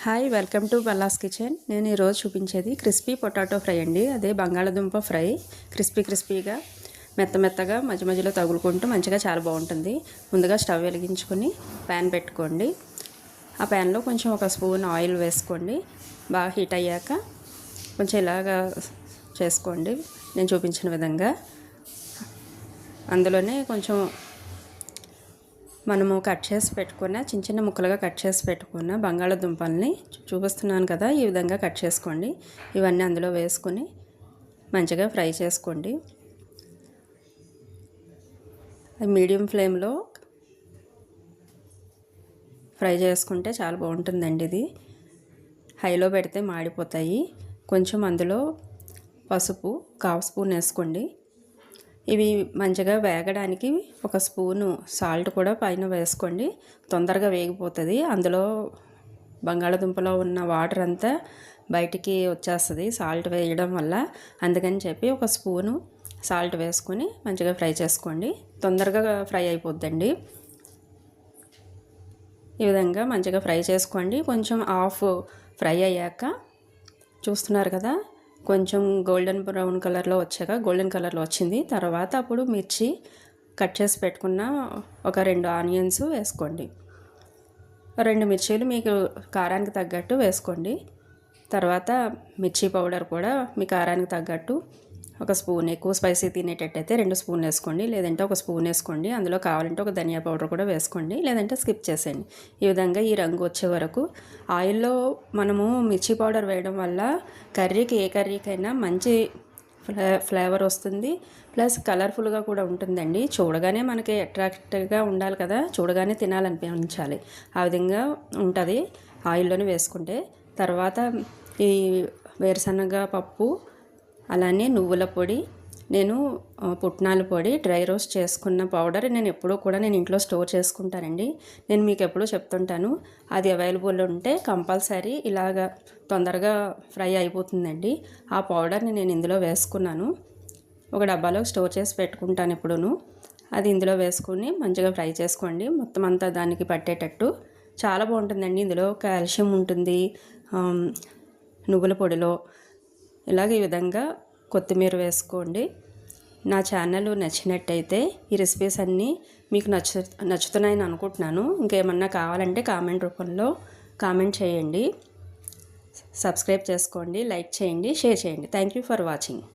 Hi, welcome to Palla's kitchen. నేను ఈరోజు చూపించేది క్రిస్పీ పొటాటో ఫ్రై అండి. అదే బంగాళదుంప ఫ్రై. క్రిస్పీగా మెత్తగా మధ్య మధ్యలో తగులుకుంటూ మంచిగా చాలా బాగుంటుంది. ముందుగా స్టవ్ వెలిగించుకొని ప్యాన్ పెట్టుకోండి. ఆ ప్యాన్లో కొంచెం ఒక స్పూన్ ఆయిల్ వేసుకోండి. బాగా హీట్ అయ్యాక కొంచెం ఇలాగా చేసుకోండి నేను చూపించిన విధంగా. అందులోనే కొంచెం మనము కట్ చేసి పెట్టుకున్న చిన్న ముక్కలుగా కట్ చేసి పెట్టుకున్న బంగాళదుంపల్ని చూపిస్తున్నాను కదా, ఈ విధంగా కట్ చేసుకోండి. ఇవన్నీ అందులో వేసుకొని మంచిగా ఫ్రై చేసుకోండి. మీడియం ఫ్లేమ్లో ఫ్రై చేసుకుంటే చాలా బాగుంటుందండి. ఇది హైలో పెడితే మాడిపోతాయి. కొంచెం అందులో పసుపు 1/2 స్పూన్ వేసుకోండి. ఇవి మంచిగా వేగడానికి ఒక స్పూను సాల్ట్ కూడా పైన వేసుకోండి. తొందరగా వేగిపోతుంది. అందులో బంగాళదుంపలో ఉన్న వాటర్ అంతా బయటికి వచ్చేస్తుంది సాల్ట్ వేయడం వల్ల. అందుకని చెప్పి ఒక స్పూను సాల్ట్ వేసుకొని మంచిగా ఫ్రై చేసుకోండి. తొందరగా ఫ్రై అయిపోద్దండి. ఈ విధంగా మంచిగా ఫ్రై చేసుకోండి. కొంచెం హాఫ్ ఫ్రై అయ్యాక చూస్తున్నారు కదా, కొంచెం గోల్డెన్ బ్రౌన్ కలర్లో వచ్చాక గోల్డెన్ కలర్లో వచ్చింది. తర్వాత అప్పుడు మిర్చి కట్ చేసి పెట్టుకున్న ఒక 2 ఆనియన్స్ వేసుకోండి. 2 మిర్చీలు మీకు కారానికి తగ్గట్టు వేసుకోండి. తర్వాత మిర్చి పౌడర్ కూడా మీ కారానికి తగ్గట్టు ఒక స్పూన్, ఎక్కువ స్పైసీ తినేటట్టయితే 2 స్పూన్లు వేసుకోండి, లేదంటే ఒక స్పూన్ వేసుకోండి. అందులో కావాలంటే ఒక ధనియా పౌడర్ కూడా వేసుకోండి, లేదంటే స్కిప్ చేసేయండి. ఈ విధంగా ఈ రంగు వచ్చే వరకు ఆయిల్లో మనము మిర్చి పౌడర్ వేయడం వల్ల కర్రీకి, ఏ కర్రీకైనా మంచి ఫ్లేవర్ వస్తుంది. ప్లస్ కలర్ఫుల్గా కూడా ఉంటుందండి. చూడగానే మనకి అట్రాక్టివ్గా ఉండాలి కదా, చూడగానే తినాలనిపించాలి. ఆ విధంగా ఉంటుంది ఆయిల్లోనే వేసుకుంటే. తర్వాత ఈ వేరుశనగ పప్పు, అలానే నువ్వుల పొడి, నేను పుట్నాల పొడి, డ్రై రోస్ట్ చేసుకున్న పౌడర్ నేను ఎప్పుడూ కూడా ఇంట్లో స్టోర్ చేసుకుంటానండి. నేను మీకు ఎప్పుడూ చెప్తుంటాను, అది అవైలబుల్ ఉంటే కంపల్సరీ ఇలాగా తొందరగా ఫ్రై అయిపోతుందండి. ఆ పౌడర్ని నేను ఇందులో వేసుకున్నాను. ఒక డబ్బాలో స్టోర్ చేసి పెట్టుకుంటాను ఎప్పుడూను. అది ఇందులో వేసుకుని మంచిగా ఫ్రై చేసుకోండి, మొత్తం అంతా దానికి పట్టేటట్టు. చాలా బాగుంటుందండి. ఇందులో కాల్షియం ఉంటుంది నువ్వుల పొడిలో. ఇలాగ ఈ విధంగా కొత్తిమీర వేసుకోండి. నా ఛానల్ నచ్చినట్టయితే ఈ రెసిపీస్ అన్నీ మీకు నచ్చుతున్నాయని అనుకుంటున్నాను. ఇంకేమన్నా కావాలంటే కామెంట్ రూపంలో కామెంట్ చేయండి. సబ్స్క్రైబ్ చేసుకోండి, లైక్ చేయండి, షేర్ చేయండి. Thank you for watching.